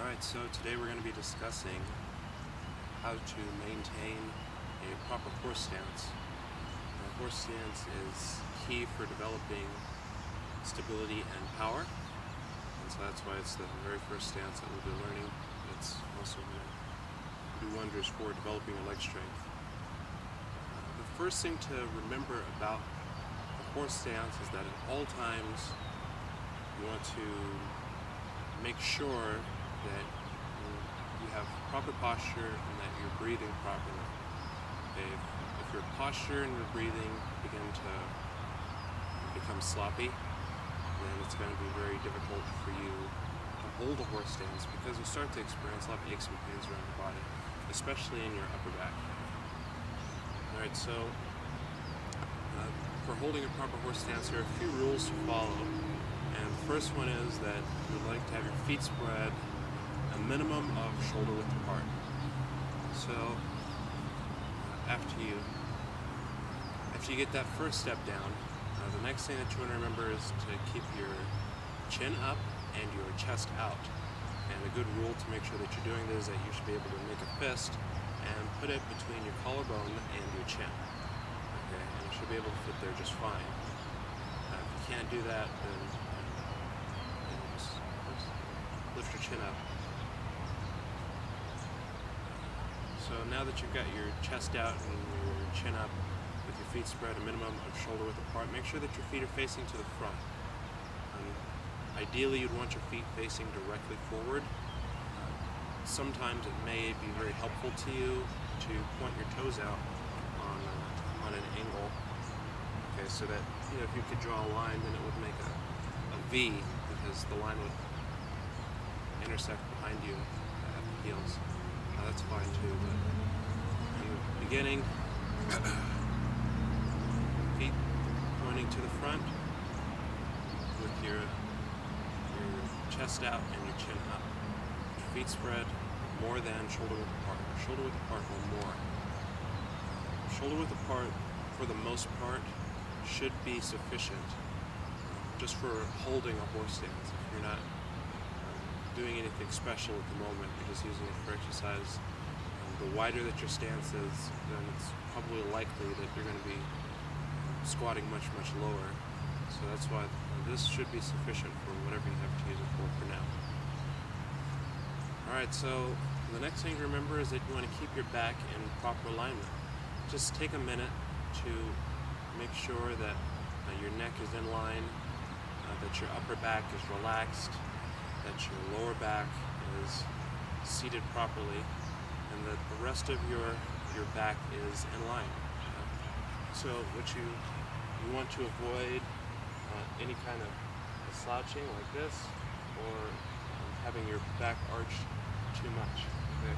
Alright, so today we're going to be discussing how to maintain a proper horse stance. A horse stance is key for developing stability and power, and so that's why it's the very first stance that we'll be learning. It's also going to do wonders for developing your leg strength. The first thing to remember about the horse stance is that at all times you want to make sure that you have proper posture and that you're breathing properly. Okay, if your posture and your breathing begin to become sloppy, then it's going to be very difficult for you to hold a horse stance because you start to experience a lot of aches and pains around the body, especially in your upper back. Alright, so for holding a proper horse stance, there are a few rules to follow. And the first one is that you'd like to have your feet spread a minimum of shoulder width apart. So after you get that first step down, the next thing that you want to remember is to keep your chin up and your chest out. And a good rule to make sure that you're doing this is that you should be able to make a fist and put it between your collarbone and your chin. Okay, and it should be able to fit there just fine. If you can't do that, then just lift your chin up. So now that you've got your chest out and your chin up with your feet spread a minimum of shoulder width apart, make sure that your feet are facing to the front. Ideally, you'd want your feet facing directly forward. Sometimes it may be very helpful to you to point your toes out on an angle. Okay, so that if you could draw a line, then it would make a V because the line would intersect behind you at the heels. That's fine too, but in the beginning, feet pointing to the front with your chest out and your chin up. Your feet spread more than shoulder width apart. Shoulder width apart or more. Shoulder width apart, for the most part, should be sufficient just for holding a horse stance. If you're not doing anything special at the moment, you're just using it for exercise. The wider that your stance is, then it's probably likely that you're going to be squatting much lower. So that's why this should be sufficient for whatever you have to use it for now. Alright, so the next thing to remember is that you want to keep your back in proper alignment. Just take a minute to make sure that your neck is in line, that your upper back is relaxed, that your lower back is seated properly, and that the rest of your back is in line. So what you want to avoid any kind of slouching like this, or having your back arched too much. Okay?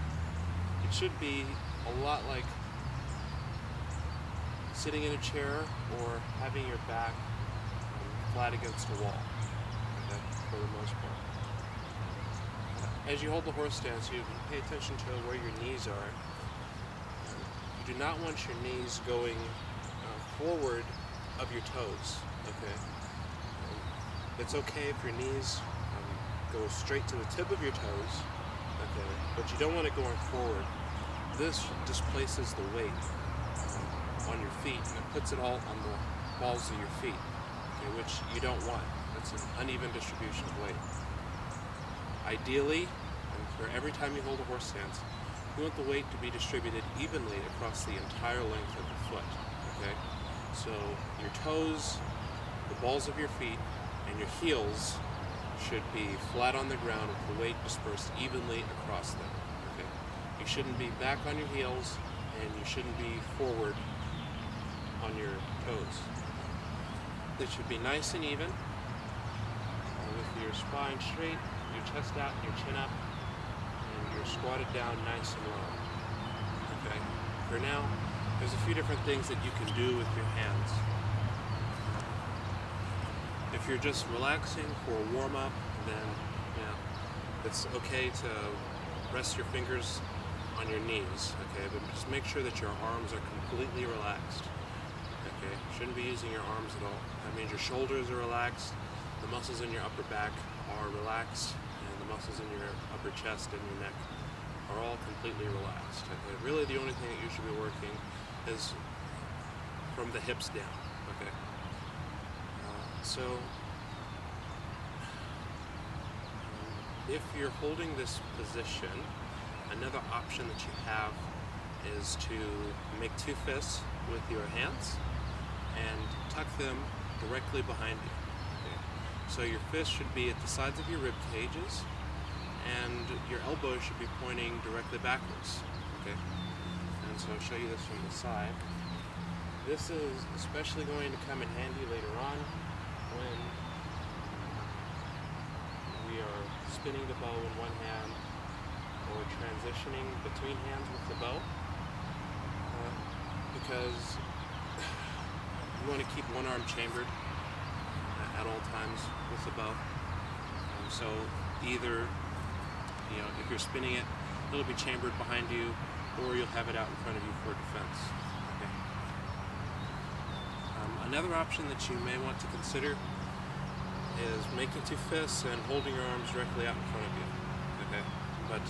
It should be a lot like sitting in a chair or having your back flat against a wall, okay, for the most part. As you hold the horse stance, you pay attention to where your knees are. You do not want your knees going forward of your toes. Okay. It's okay if your knees go straight to the tip of your toes. Okay, but you don't want it going forward. This displaces the weight on your feet, and it puts it all on the balls of your feet, okay, which you don't want. That's an uneven distribution of weight. Ideally, and for every time you hold a horse stance, you want the weight to be distributed evenly across the entire length of the foot. Okay, so your toes, the balls of your feet, and your heels should be flat on the ground with the weight dispersed evenly across them. Okay, you shouldn't be back on your heels, and you shouldn't be forward on your toes. It should be nice and even, with your spine straight, your chest out, your chin up, and you're squatted down nice and low. Okay. For now, there's a few different things that you can do with your hands. If you're just relaxing for a warm-up, then it's okay to rest your fingers on your knees. Okay, but just make sure that your arms are completely relaxed. Okay, shouldn't be using your arms at all. That means your shoulders are relaxed, the muscles in your upper back are relaxed, and the muscles in your upper chest and your neck are all completely relaxed. Okay? Really the only thing that you should be working is from the hips down. Okay? So if you're holding this position, another option that you have is to make two fists with your hands and tuck them directly behind you. Okay? So your fists should be at the sides of your rib cages, and your elbows should be pointing directly backwards. Okay? And so I'll show you this from the side. This is especially going to come in handy later on when we are spinning the bow in one hand or transitioning between hands with the bow, because you want to keep one arm chambered at all times with the bow. So either, if you're spinning it, it'll be chambered behind you, or you'll have it out in front of you for defense. Okay. Another option that you may want to consider is making two fists and holding your arms directly out in front of you. Okay, but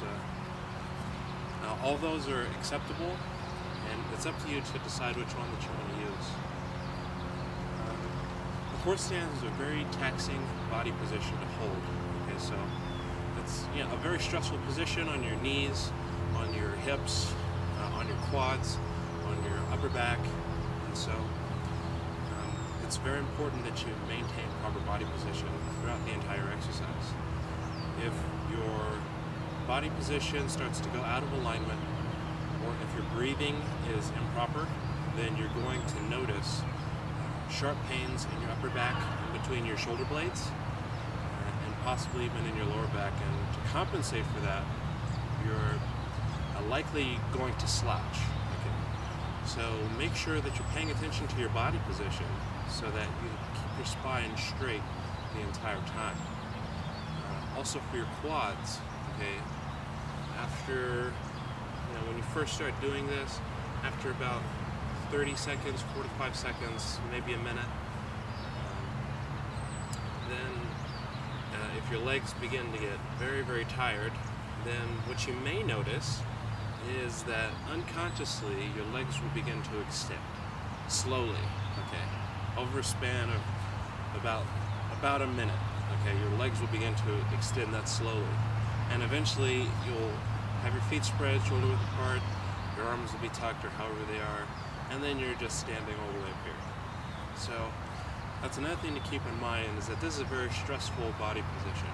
all those are acceptable, and it's up to you to decide which one that you want to use. The horse stance is a very taxing body position to hold. Okay, so it's a very stressful position on your knees, on your hips, on your quads, on your upper back, and so it's very important that you maintain proper body position throughout the entire exercise. If your body position starts to go out of alignment, or if your breathing is improper, then you're going to notice sharp pains in your upper back in between your shoulder blades, and possibly even in your lower back. And to compensate for that, you're likely going to slouch. Okay? So make sure that you're paying attention to your body position so that you keep your spine straight the entire time. Also for your quads, okay, after, when you first start doing this, after about 30 seconds, 45 seconds, maybe a minute, then if your legs begin to get very, very tired, then what you may notice is that unconsciously your legs will begin to extend slowly, okay, over a span of about a minute. Okay, your legs will begin to extend that slowly, and eventually you'll have your feet spread shoulder width apart, your arms will be tucked or however they are, and then you're just standing all the way up here. So that's another thing to keep in mind, is that this is a very stressful body position,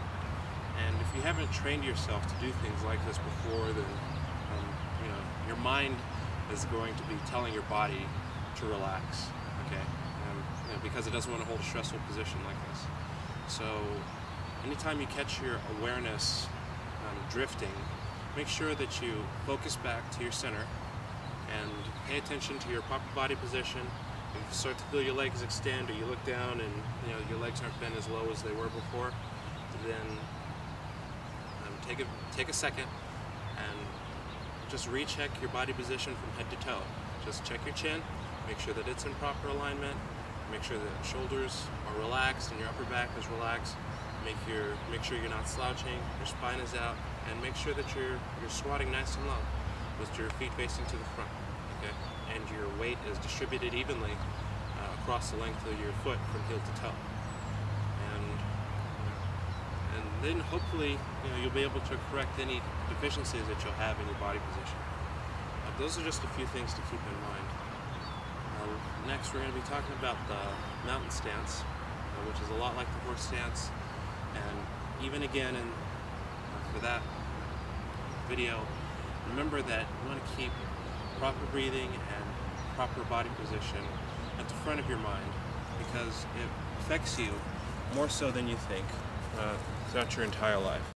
and if you haven't trained yourself to do things like this before, then your mind is going to be telling your body to relax, okay, because it doesn't want to hold a stressful position like this. So anytime you catch your awareness drifting, make sure that you focus back to your center and pay attention to your proper body position. If you start to feel your legs extend, or you look down and your legs aren't bent as low as they were before, then take a second and just recheck your body position from head to toe. Just check your chin, make sure that it's in proper alignment, make sure that your shoulders are relaxed and your upper back is relaxed. Make sure you're not slouching, your spine is out, and make sure that you're squatting nice and low with your feet facing to the front, okay? And your weight is distributed evenly across the length of your foot from heel to toe. And then hopefully you'll be able to correct any deficiencies that you'll have in your body position. Those are just a few things to keep in mind. Next we're going to be talking about the mountain stance, which is a lot like the horse stance. And even again, for that video, remember that you want to keep proper breathing and proper body position at the front of your mind, because it affects you more so than you think throughout your entire life.